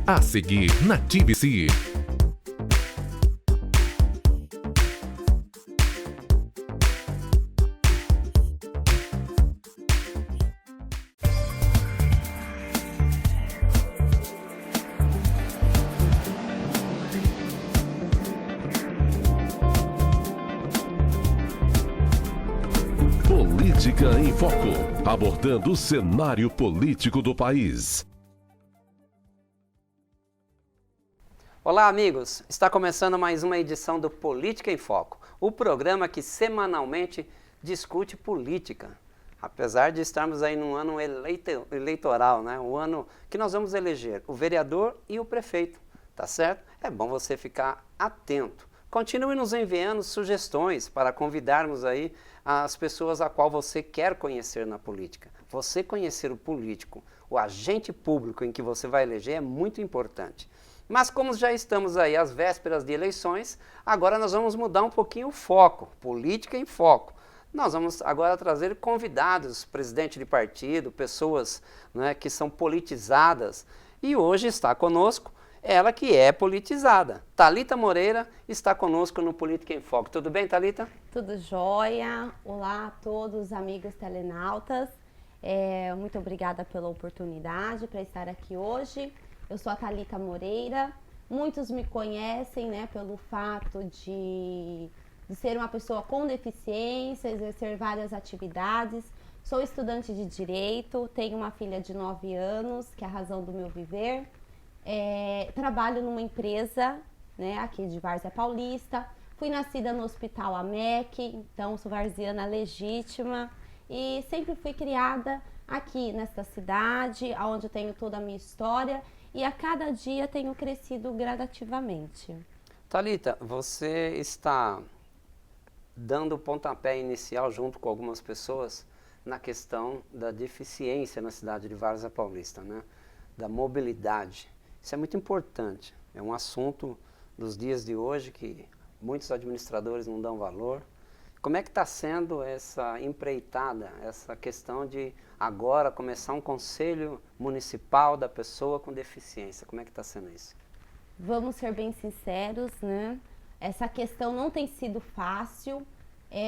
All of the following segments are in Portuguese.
A seguir na TBC. Política em Foco, abordando o cenário político do país. Olá, amigos! Está começando mais uma edição do Política em Foco, o programa que semanalmente discute política. Apesar de estarmos aí num ano eleitoral, né? Um ano que nós vamos eleger o vereador e o prefeito, tá certo? É bom você ficar atento. Continue nos enviando sugestões para convidarmos aí as pessoas a qual você quer conhecer na política. Você conhecer o político, o agente público em que você vai eleger é muito importante. Mas como já estamos aí às vésperas de eleições, agora nós vamos mudar um pouquinho o foco, política em foco. Nós vamos agora trazer convidados, presidente de partido, pessoas, né, que são politizadas. E hoje está conosco ela que é politizada. Thalita Moreira está conosco no Política em Foco. Tudo bem, Thalita? Tudo jóia. Olá a todos, amigos telenautas. Muito obrigada pela oportunidade para estar aqui hoje. Eu sou a Thalita Moreira. Muitos me conhecem, né, pelo fato de ser uma pessoa com deficiência, exercer várias atividades. Sou estudante de Direito, tenho uma filha de 9 anos, que é a razão do meu viver. Trabalho numa empresa, né, aqui de Várzea Paulista. Fui nascida no Hospital AMEC, então sou varziana legítima e sempre fui criada aqui nesta cidade, onde eu tenho toda a minha história e a cada dia tenho crescido gradativamente. Thalita, você está dando o pontapé inicial junto com algumas pessoas na questão da deficiência na cidade de Várzea Paulista, né? Da mobilidade. Isso é muito importante, é um assunto dos dias de hoje que muitos administradores não dão valor. Como é que está sendo essa empreitada, essa questão de agora começar um conselho municipal da pessoa com deficiência? Como é que está sendo isso? Vamos ser bem sinceros, né? Essa questão não tem sido fácil.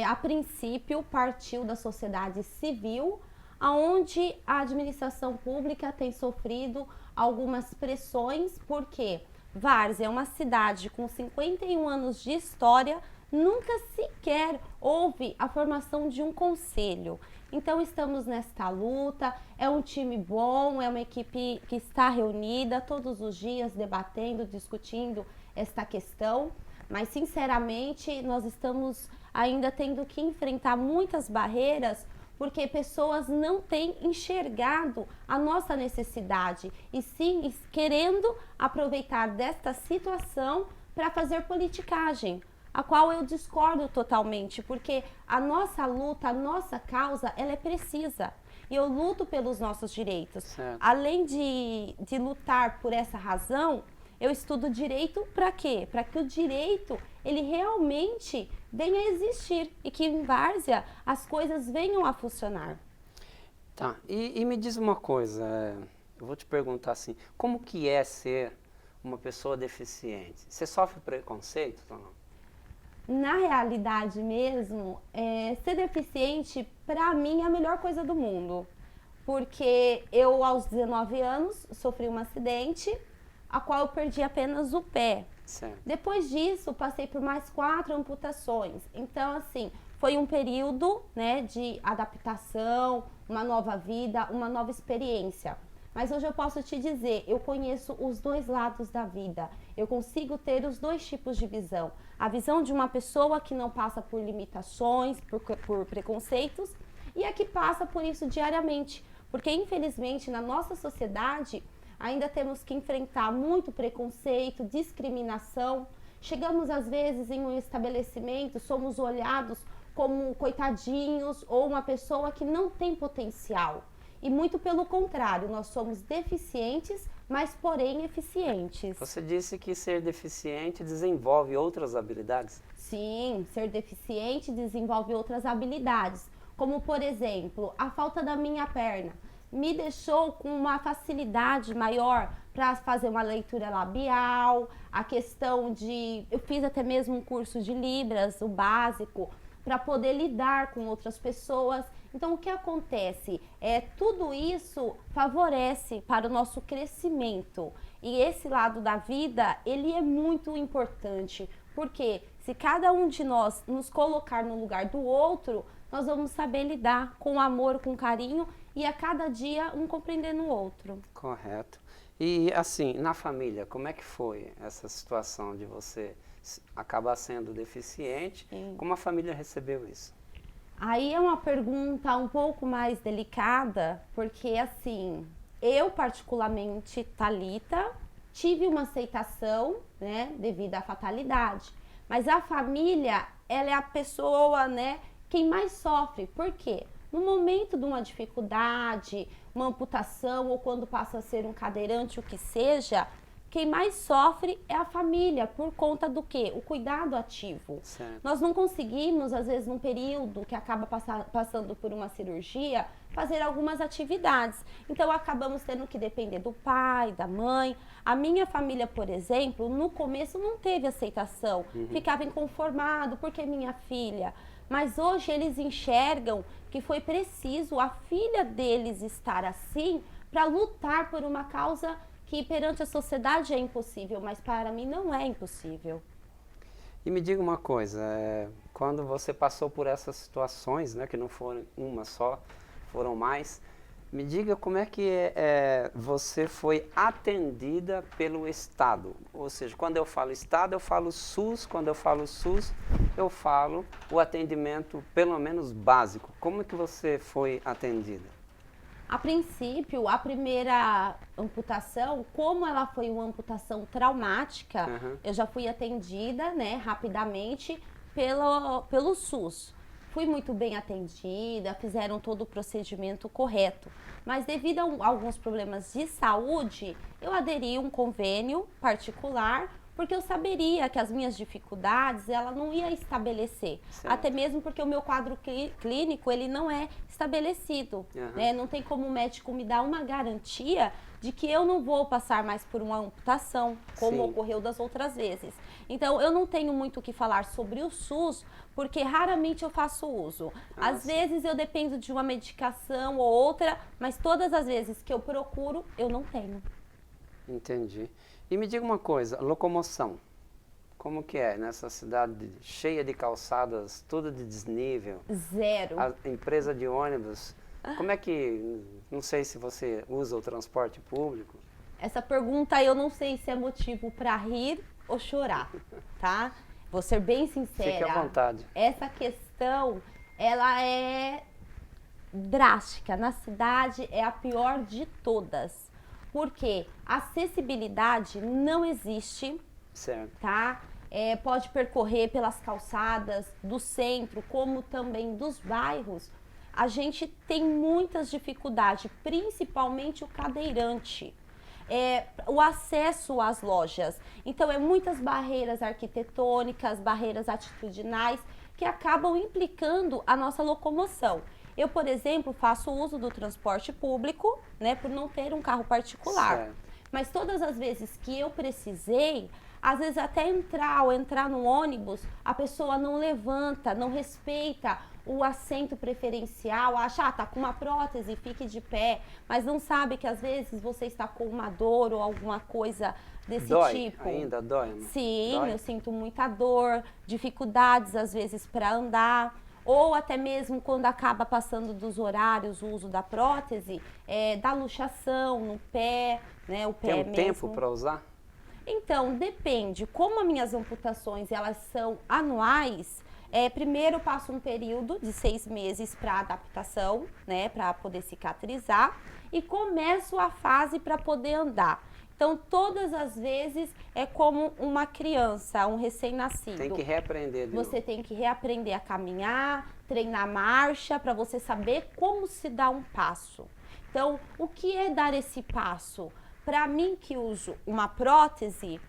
A princípio partiu da sociedade civil, onde a administração pública tem sofrido algumas pressões, porque Várzea é uma cidade com 51 anos de história, nunca sequer houve a formação de um conselho. Então estamos nesta luta, é um time bom, é uma equipe que está reunida todos os dias debatendo, discutindo esta questão, mas sinceramente nós estamos ainda tendo que enfrentar muitas barreiras porque pessoas não têm enxergado a nossa necessidade e sim querendo aproveitar desta situação para fazer politicagem, a qual eu discordo totalmente, porque a nossa luta, a nossa causa, ela é precisa. E eu luto pelos nossos direitos. Certo. Além de lutar por essa razão, eu estudo direito para quê? Para que o direito, ele realmente venha a existir e que em Várzea as coisas venham a funcionar. Tá, e me diz uma coisa, eu vou te perguntar assim, como que é ser uma pessoa deficiente? Você sofre preconceito ou não? Na realidade mesmo, ser deficiente, para mim, é a melhor coisa do mundo. Porque eu, aos 19 anos, sofri um acidente, a qual eu perdi apenas o pé. Certo. Depois disso, passei por mais 4 amputações. Então, assim, foi um período, né, de adaptação, uma nova vida, uma nova experiência. Mas hoje eu posso te dizer, eu conheço os dois lados da vida. Eu consigo ter os dois tipos de visão. A visão de uma pessoa que não passa por limitações, por preconceitos, e a que passa por isso diariamente. Porque, infelizmente, na nossa sociedade, ainda temos que enfrentar muito preconceito, discriminação. Chegamos, às vezes, em um estabelecimento, somos olhados como coitadinhos ou uma pessoa que não tem potencial. E muito pelo contrário, nós somos deficientes, mas porém eficientes. Você disse que ser deficiente desenvolve outras habilidades? Sim, ser deficiente desenvolve outras habilidades, como por exemplo, a falta da minha perna me deixou com uma facilidade maior para fazer uma leitura labial, a questão de... Eu fiz até mesmo um curso de Libras, o básico, para poder lidar com outras pessoas. Então, o que acontece? Tudo isso favorece para o nosso crescimento. E esse lado da vida, ele é muito importante, porque se cada um de nós nos colocar no lugar do outro, nós vamos saber lidar com amor, com carinho, e a cada dia um compreendendo o outro. Correto. E assim, na família, como é que foi essa situação de você acabar sendo deficiente? Sim. Como a família recebeu isso? Aí é uma pergunta um pouco mais delicada, porque assim, eu particularmente, Thalita, tive uma aceitação, né, devido à fatalidade. Mas a família, ela é a pessoa, né, quem mais sofre. Por quê? No momento de uma dificuldade, uma amputação ou quando passa a ser um cadeirante, o que seja, quem mais sofre é a família, por conta do quê? O cuidado ativo. Certo. Nós não conseguimos, às vezes, num período que acaba passando por uma cirurgia, fazer algumas atividades. Então, acabamos tendo que depender do pai, da mãe. A minha família, por exemplo, no começo não teve aceitação. Ficava inconformado, porque minha filha... Mas hoje eles enxergam que foi preciso a filha deles estar assim para lutar por uma causa que perante a sociedade é impossível, mas para mim não é impossível. E me diga uma coisa, quando você passou por essas situações, né, que não foram uma só, foram mais, me diga como é que você foi atendida pelo Estado. Ou seja, quando eu falo Estado, eu falo SUS. Quando eu falo SUS, eu falo o atendimento, pelo menos básico. Como é que você foi atendida? A princípio, a primeira amputação, como ela foi uma amputação traumática, eu já fui atendida, né, rapidamente pelo SUS. Fui muito bem atendida, fizeram todo o procedimento correto. Mas devido a alguns problemas de saúde, eu aderi a um convênio particular, porque eu saberia que as minhas dificuldades, ela não ia estabelecer. Certo. Até mesmo porque o meu quadro clínico, ele não é estabelecido. Né? Não tem como o médico me dar uma garantia de que eu não vou passar mais por uma amputação, como Sim. ocorreu das outras vezes. Então, eu não tenho muito o que falar sobre o SUS, porque raramente eu faço uso. Às vezes eu dependo de uma medicação ou outra, mas todas as vezes que eu procuro, eu não tenho. Entendi. E me diga uma coisa, locomoção, como que é nessa cidade cheia de calçadas, tudo de desnível? Zero. A empresa de ônibus, como é que, não sei se você usa o transporte público? Essa pergunta eu não sei se é motivo para rir ou chorar, tá? Vou ser bem sincera. Fique à vontade. Essa questão, ela é drástica. Na cidade é a pior de todas. Porque a acessibilidade não existe, Certo. tá? Pode percorrer pelas calçadas do centro, como também dos bairros. A gente tem muitas dificuldades, principalmente o cadeirante. O acesso às lojas. Então, muitas barreiras arquitetônicas, barreiras atitudinais, que acabam implicando a nossa locomoção. Eu, por exemplo, faço uso do transporte público, né, por não ter um carro particular. Certo. Mas todas as vezes que eu precisei, às vezes até entrar no ônibus, a pessoa não levanta, não respeita o assento preferencial, acha, tá com uma prótese, fique de pé, mas não sabe que às vezes você está com uma dor ou alguma coisa desse tipo. Ainda dói? Né? Sim, dói? eu sinto muita dor, dificuldades às vezes para andar, ou até mesmo quando acaba passando dos horários, o uso da prótese, da luxação no pé, né, o pé Tem um mesmo. tempo para usar? Então, depende. Como as minhas amputações, elas são anuais, primeiro eu passo um período de 6 meses para adaptação, né, para poder cicatrizar, e começo a fase para poder andar. Então, todas as vezes é como uma criança, um recém-nascido. Tem que reaprender de Você novo. tem que reaprender a caminhar, treinar marcha, para você saber como se dá um passo. Então, o que é dar esse passo? Para mim que uso uma prótese,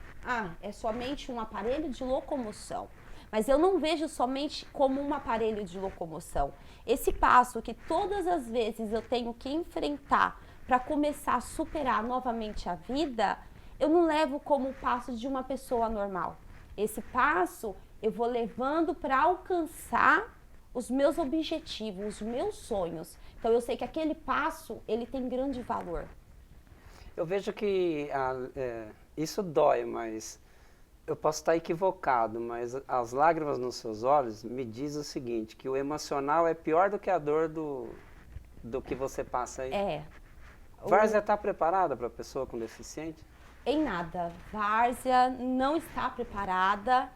é somente um aparelho de locomoção. Mas eu não vejo somente como um aparelho de locomoção. Esse passo que todas as vezes eu tenho que enfrentar para começar a superar novamente a vida, eu não levo como o passo de uma pessoa normal. Esse passo eu vou levando para alcançar os meus objetivos, os meus sonhos. Então eu sei que aquele passo, ele tem grande valor. Eu vejo que isso dói, mas eu posso estar equivocado, mas as lágrimas nos seus olhos me diz o seguinte, que o emocional é pior do que a dor do que você passa aí. É. Várzea está preparada para a pessoa com deficiente? Em nada. Várzea não está preparada,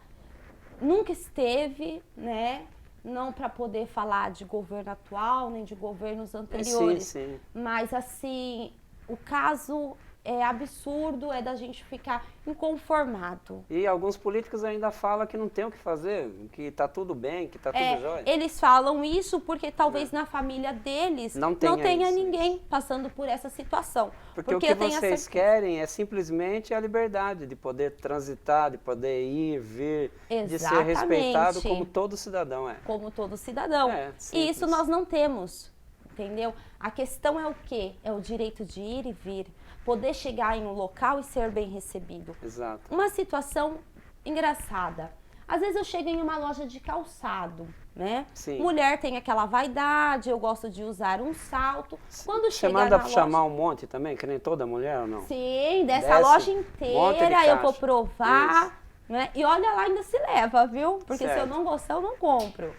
nunca esteve, né? Não para poder falar de governo atual, nem de governos anteriores. Sim. Mas, assim, o caso é absurdo, é da gente ficar inconformado. E alguns políticos ainda falam que não tem o que fazer, que está tudo bem, que está tudo jóia. Eles falam isso porque talvez na família deles não tenha ninguém passando por essa situação. Porque o que vocês querem é simplesmente a liberdade de poder transitar, de poder ir, vir, de ser respeitado como todo cidadão é. Como todo cidadão. E isso nós não temos, entendeu? A questão é o quê? É o direito de ir e vir, poder chegar em um local e ser bem recebido. Exato. Uma situação engraçada. Às vezes eu chego em uma loja de calçado, né? Sim. Mulher tem aquela vaidade, eu gosto de usar um salto. Quando Você manda chamar um monte também, que nem toda mulher ou não? Sim, dessa loja inteira eu vou provar, né? E olha lá, ainda se leva, viu? Porque se eu não gostar, eu não compro.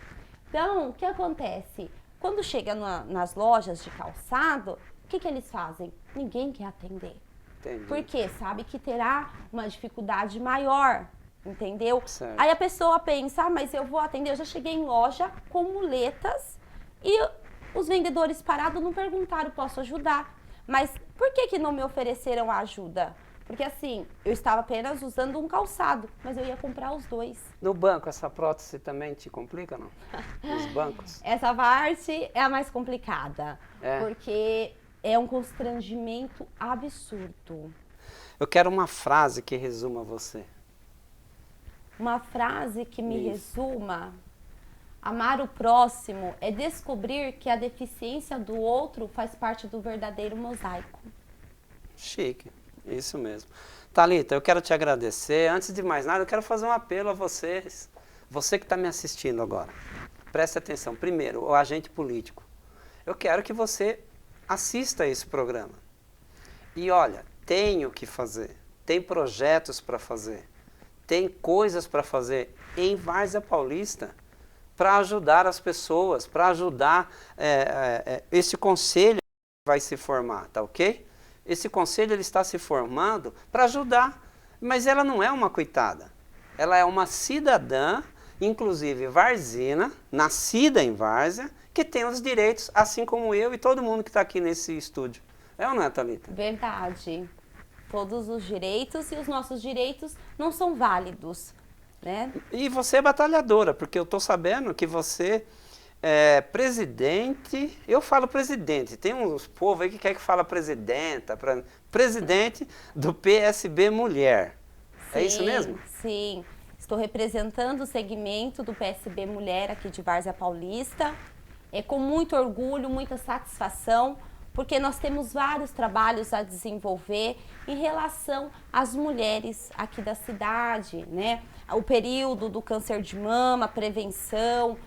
Então, o que acontece? Quando chega nas lojas de calçado, o que eles fazem? Ninguém quer atender. Entendi. Porque sabe que terá uma dificuldade maior, entendeu? Certo. Aí a pessoa pensa, mas eu vou atender. Eu já cheguei em loja com muletas e os vendedores parados não perguntaram, posso ajudar? Mas por que não me ofereceram a ajuda? Porque assim, eu estava apenas usando um calçado, mas eu ia comprar os dois. No banco, essa prótese também te complica, não? Nos bancos? Essa parte é a mais complicada, porque é um constrangimento absurdo. Eu quero uma frase que resuma você. Uma frase que me resuma: amar o próximo é descobrir que a deficiência do outro faz parte do verdadeiro mosaico. Chique, isso mesmo. Thalita, eu quero te agradecer. Antes de mais nada, eu quero fazer um apelo a vocês. Você que está me assistindo agora, preste atenção. Primeiro, o agente político. Eu quero que você assista a esse programa. E olha, tem o que fazer, tem projetos para fazer, tem coisas para fazer em Várzea Paulista para ajudar as pessoas, para ajudar esse conselho que vai se formar, tá ok? Esse conselho ele está se formando para ajudar, mas ela não é uma coitada, ela é uma cidadã, inclusive varzina, nascida em Várzea, que tem os direitos, assim como eu e todo mundo que está aqui nesse estúdio. É ou não é, Thalita? Verdade. Todos os direitos e os nossos direitos não são válidos, né? E você é batalhadora, porque eu estou sabendo que você é presidente, eu falo presidente, tem uns povos aí que quer que fala presidenta, presidente do PSB Mulher. Sim, é isso mesmo? Sim. Estou representando o segmento do PSB Mulher aqui de Várzea Paulista. Com muito orgulho, muita satisfação, porque nós temos vários trabalhos a desenvolver em relação às mulheres aqui da cidade, né? O período do câncer de mama, prevenção,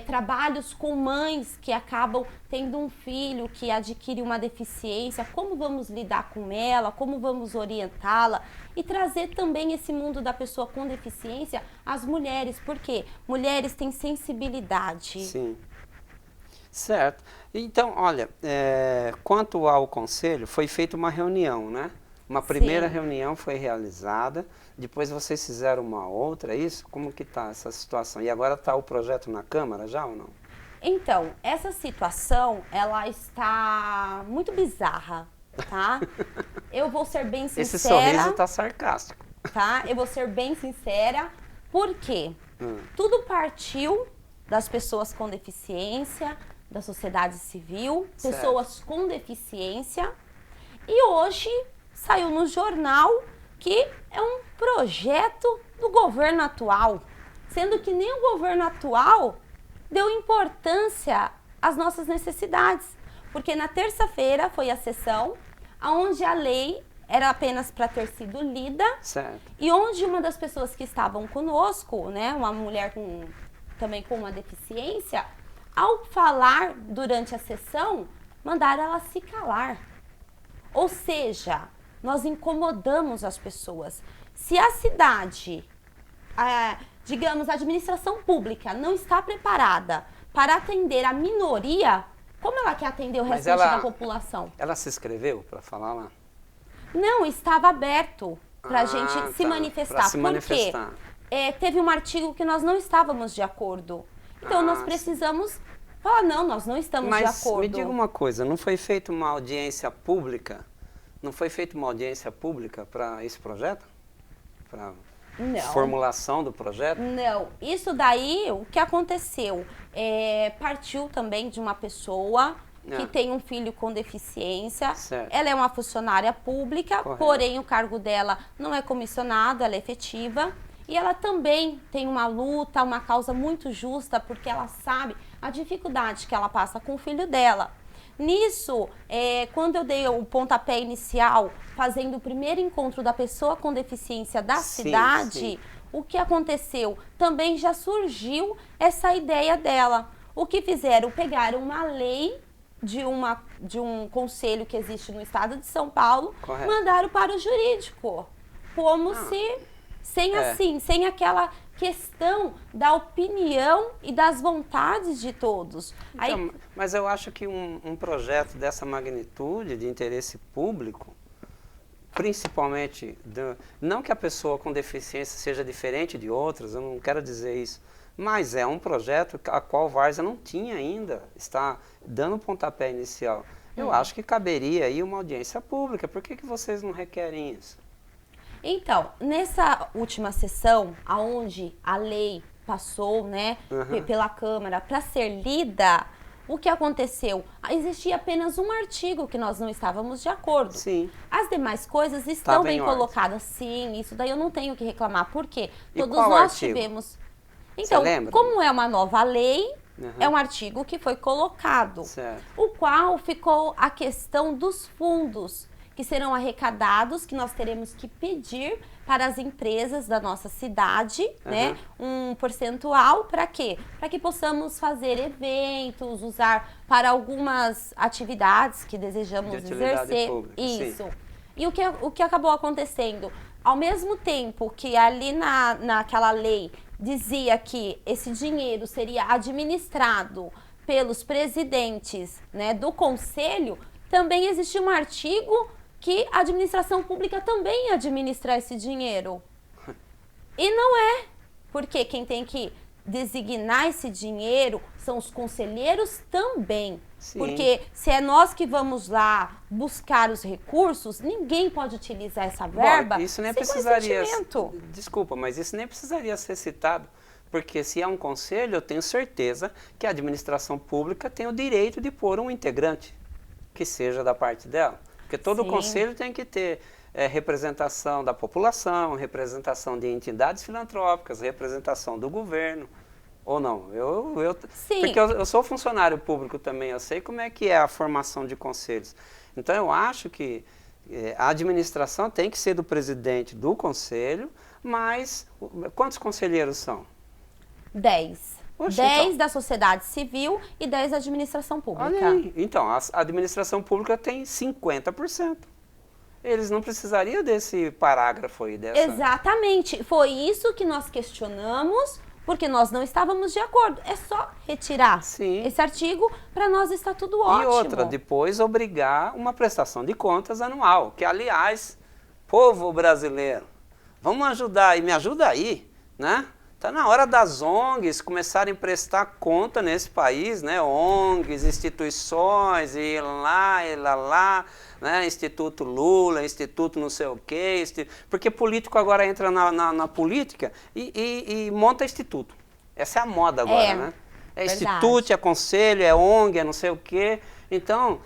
trabalhos com mães que acabam tendo um filho que adquire uma deficiência, como vamos lidar com ela, como vamos orientá-la e trazer também esse mundo da pessoa com deficiência às mulheres, porque mulheres têm sensibilidade. Sim. Certo. Então, olha, quanto ao conselho, foi feita uma reunião, né? Uma primeira reunião foi realizada, depois vocês fizeram uma outra, é isso? Como que está essa situação? E agora está o projeto na Câmara já ou não? Então, essa situação, ela está muito bizarra, tá? Eu vou ser bem sincera. Esse sorriso está sarcástico. Tá? Eu vou ser bem sincera, por quê? Tudo partiu das pessoas com deficiência, da sociedade civil, pessoas com deficiência, e hoje saiu no jornal que é um projeto do governo atual, sendo que nem o governo atual deu importância às nossas necessidades, Porque na terça-feira foi a sessão onde a lei era apenas para ter sido lida. Certo. E onde uma das pessoas que estavam conosco, né, uma mulher também com uma deficiência, ao falar durante a sessão, mandaram ela se calar. Ou seja, nós incomodamos as pessoas. Se a cidade, digamos, a administração pública não está preparada para atender a minoria, como ela quer atender o restante da população? Ela se inscreveu para falar lá? Não, estava aberto para a gente se manifestar. Por quê? Teve um artigo que nós não estávamos de acordo. Então, nós precisamos falar, não, nós não estamos de acordo. Mas me diga uma coisa, não foi feita uma audiência pública? Não foi feita uma audiência pública para esse projeto? Para formulação do projeto? Não, isso daí, o que aconteceu? Partiu também de uma pessoa que tem um filho com deficiência. Certo. Ela é uma funcionária pública, Correto. Porém o cargo dela não é comissionado, ela é efetiva. E ela também tem uma luta, uma causa muito justa, porque ela sabe a dificuldade que ela passa com o filho dela. Nisso, quando eu dei o pontapé inicial, fazendo o primeiro encontro da pessoa com deficiência da cidade, sim. O que aconteceu? Também já surgiu essa ideia dela. O que fizeram? Pegaram uma lei de um conselho que existe no estado de São Paulo, Correto. Mandaram para o jurídico, como se, sem aquela questão da opinião e das vontades de todos. Então, mas eu acho que um projeto dessa magnitude, de interesse público, principalmente, não que a pessoa com deficiência seja diferente de outras, eu não quero dizer isso, mas é um projeto a qual a Várzea não tinha ainda, está dando um pontapé inicial. Eu acho que caberia aí uma audiência pública. Por que vocês não requerem isso? Então, nessa última sessão, aonde a lei passou, né, pela Câmara para ser lida, o que aconteceu? Existia apenas um artigo que nós não estávamos de acordo. Sim. As demais coisas estão bem colocadas. Sim, isso daí eu não tenho que reclamar. Por quê? Todos nós tivemos... Então, como é uma nova lei, é um artigo que foi colocado, certo. O qual ficou a questão dos fundos que serão arrecadados, que nós teremos que pedir para as empresas da nossa cidade, né, um percentual, para quê? Para que possamos fazer eventos, usar para algumas atividades que desejamos exercer. Pública, isso. Sim. E o que acabou acontecendo? Ao mesmo tempo que ali naquela lei dizia que esse dinheiro seria administrado pelos presidentes, né, do conselho, também existe um artigo que a administração pública também administra esse dinheiro. E não é, porque quem tem que designar esse dinheiro são os conselheiros também. Sim. Porque se é nós que vamos lá buscar os recursos, ninguém pode utilizar essa verba. Bom, isso nem sem precisaria. consentimento. Desculpa, mas isso nem precisaria ser citado. Porque se é um conselho, eu tenho certeza que a administração pública tem o direito de pôr um integrante que seja da parte dela. Porque todo conselho tem que ter representação da população, representação de entidades filantrópicas, representação do governo. Ou não? Porque eu sou funcionário público também, eu sei como é que é a formação de conselhos. Então eu acho que a administração tem que ser do presidente do conselho, mas quantos conselheiros são? 10. Oxe, 10 então, da sociedade civil e 10 da administração pública. Olha aí. Então, a administração pública tem 50%. Eles não precisariam desse parágrafo aí. Exatamente. Foi isso que nós questionamos, porque nós não estávamos de acordo. É só retirar esse artigo, para nós está tudo ótimo. E outra, depois obrigar uma prestação de contas anual, que aliás, povo brasileiro, vamos ajudar e me ajuda aí, né? Está na hora das ONGs começarem a prestar conta nesse país, né? ONGs, instituições, e lá, né? Instituto Lula, Instituto não sei o quê, porque político agora entra na política e monta instituto. Essa é a moda agora, né? É instituto, é conselho, é ONG, é não sei o quê. Então,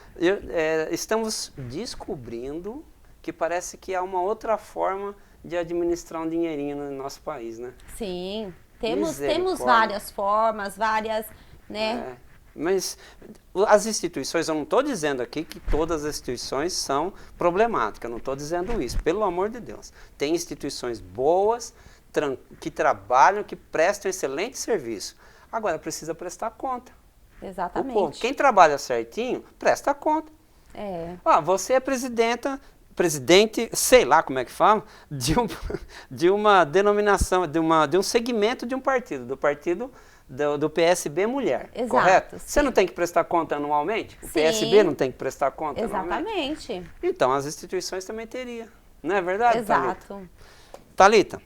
estamos descobrindo que parece que há uma outra forma de administrar um dinheirinho no nosso país, né? Sim, temos várias formas, várias, né? Mas as instituições, eu não estou dizendo aqui que todas as instituições são problemáticas, eu não estou dizendo isso, pelo amor de Deus. Tem instituições boas, que trabalham, que prestam excelente serviço. Agora precisa prestar conta. Exatamente. O povo, quem trabalha certinho, presta conta. Você é presidente, sei lá como é que fala, de uma denominação, de um segmento de um partido, do PSB Mulher, Exato, correto? sim. Você não tem que prestar conta anualmente? O Sim. PSB não tem que prestar conta anualmente? Exatamente. Então, as instituições também teriam. Não é verdade, Exato. Thalita,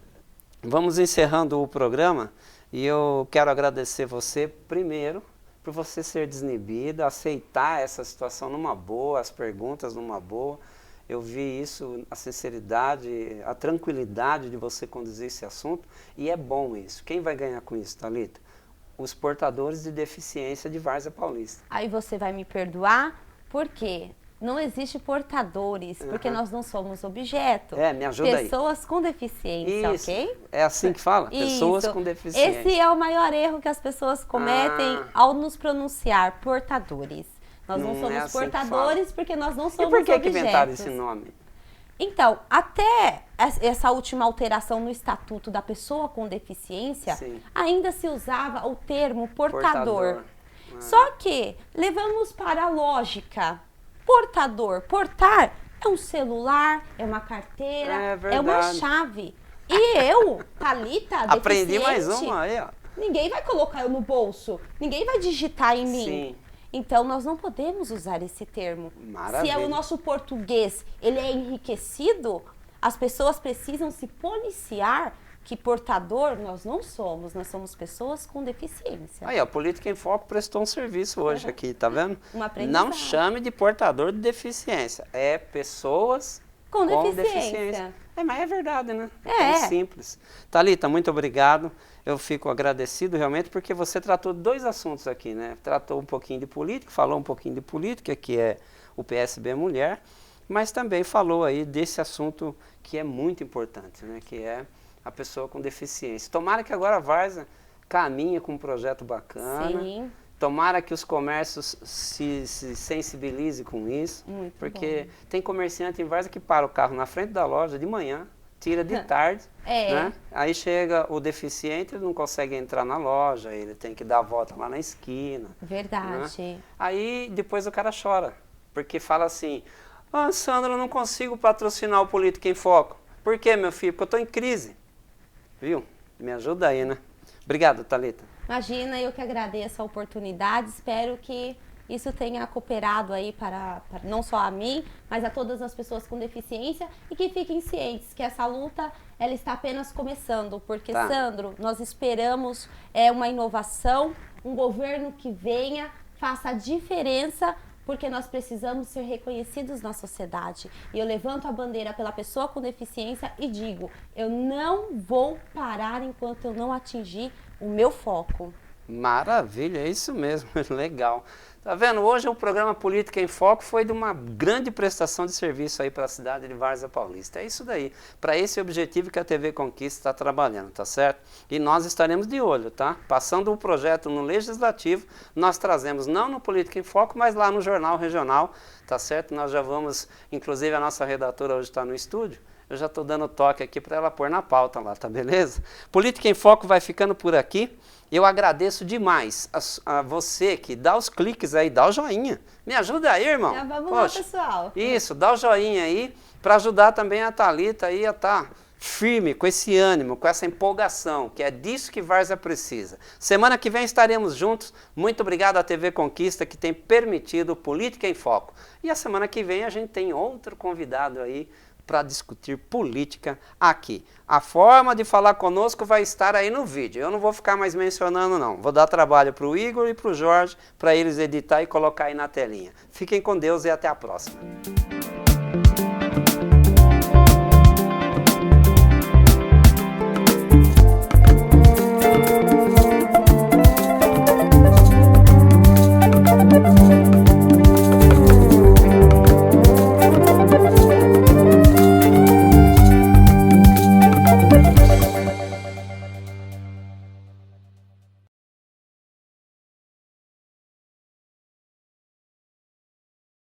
vamos encerrando o programa e eu quero agradecer você, primeiro, por você ser desnibida, aceitar essa situação numa boa, as perguntas numa boa. Eu vi isso, a sinceridade, a tranquilidade de você conduzir esse assunto e é bom isso. Quem vai ganhar com isso, Thalita? Os portadores de deficiência de Várzea Paulista. Aí você vai me perdoar, por quê? Não existe portadores, porque nós não somos objeto. Me ajuda aí. Pessoas com deficiência, isso. ok? É assim que fala? Pessoas Isso. com deficiência. Esse é o maior erro que as pessoas cometem ao nos pronunciar portadores. Nós não somos assim portadores porque nós não somos objetos. E por que objetos. inventaram esse nome? Então, até essa última alteração no Estatuto da Pessoa com Deficiência, Sim. ainda se usava o termo portador. Ah. Só que levamos para a lógica. Portador, portar é um celular, é uma carteira, é uma verdade. chave. E eu, Thalita, Aprendi mais deficiente, uma aí, ó. ninguém vai colocar eu no bolso, ninguém vai digitar em mim. Sim. Então, nós não podemos usar esse termo. Maravilha. Se o nosso português ele é enriquecido, as pessoas precisam se policiar que portador nós não somos, nós somos pessoas com deficiência. Aí, ó, Política em Foco prestou um serviço hoje aqui, tá vendo? Uma aprendizagem. Não chame de portador de deficiência, é pessoas Com com deficiência. deficiência. Mas é verdade, né? É. Simples. Thalita, muito obrigado. Eu fico agradecido realmente porque você tratou dois assuntos aqui, né? Tratou um pouquinho de política, falou um pouquinho de política, que é o PSB Mulher, mas também falou aí desse assunto que é muito importante, né? Que é a pessoa com deficiência. Tomara que agora a Várzea caminhe com um projeto bacana. Sim. Tomara que os comércios se sensibilizem com isso. Muito porque bom. tem comerciante em Várzea que para o carro na frente da loja de manhã, tira de tarde, né? Aí chega o deficiente, ele não consegue entrar na loja, ele tem que dar a volta lá na esquina. Verdade. Né? Aí depois o cara chora, porque fala assim, Sandra, eu não consigo patrocinar o Política em Foco. Por quê, meu filho? Porque eu estou em crise. Viu? Me ajuda aí, né? Obrigado, Thalita. Imagina, eu que agradeço a oportunidade, espero que isso tenha cooperado aí para não só a mim, mas a todas as pessoas com deficiência e que fiquem cientes que essa luta ela está apenas começando, porque, Sandro, nós esperamos uma inovação, um governo que venha, faça a diferença, porque nós precisamos ser reconhecidos na sociedade. E eu levanto a bandeira pela pessoa com deficiência e digo, eu não vou parar enquanto eu não atingir o meu foco. Maravilha, é isso mesmo, legal. Tá vendo? Hoje o programa Política em Foco foi de uma grande prestação de serviço aí para a cidade de Várzea Paulista. É isso daí, para esse objetivo que a TV Conquista está trabalhando, tá certo? E nós estaremos de olho, tá? Passando o projeto no Legislativo, nós trazemos não no Política em Foco, mas lá no Jornal Regional, tá certo? Nós já vamos, inclusive a nossa redatora hoje está no estúdio, eu já estou dando toque aqui para ela pôr na pauta lá, tá beleza? Política em Foco vai ficando por aqui. Eu agradeço demais a você que dá os cliques aí, dá o joinha. Me ajuda aí, irmão. Já vamos Poxa, lá, pessoal. Isso, dá o joinha aí para ajudar também a Thalita aí a estar firme, com esse ânimo, com essa empolgação, que é disso que Várzea precisa. Semana que vem estaremos juntos. Muito obrigado à TV Conquista que tem permitido Política em Foco. E a semana que vem a gente tem outro convidado aí para discutir política aqui. A forma de falar conosco vai estar aí no vídeo. Eu não vou ficar mais mencionando, não. Vou dar trabalho para o Igor e para o Jorge, para eles editar e colocar aí na telinha. Fiquem com Deus e até a próxima.